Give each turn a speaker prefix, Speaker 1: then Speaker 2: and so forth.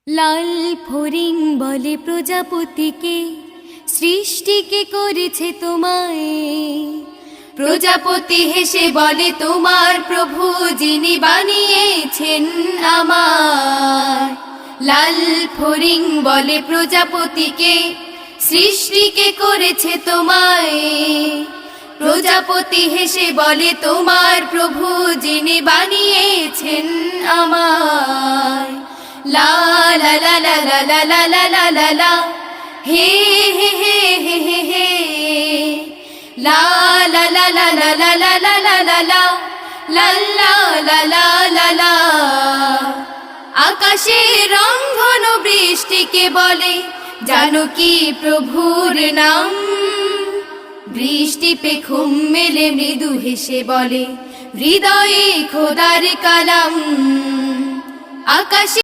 Speaker 1: লাল ফড়িং বলে প্রজাপতিকে, সৃষ্টিকে করেছে তোমায়। প্রজাপতি হেসে বলে তোমার প্রভু যিনি বানিয়েছেন আমার। লাল ফড়িং বলে প্রজাপতিকে, সৃষ্টিকে করেছে তোমায়। প্রজাপতি হেসে বলে তোমার প্রভু যিনি বানিয়েছেন আমার। লা লা লা লা লা লা লা লা লা লা লা, হে হে হে হে হে হে। লা লা লা লা লা লা লা লা লা লা লা, লা লা লা লা লা লা। আকাশে রংধনু বৃষ্টিকে বলে জানো কি প্রভুর নাম। বৃষ্টি পে ঘুম মেলে মৃদু হেসে বলে হৃদয়ে খোদার কালাম। আকাশে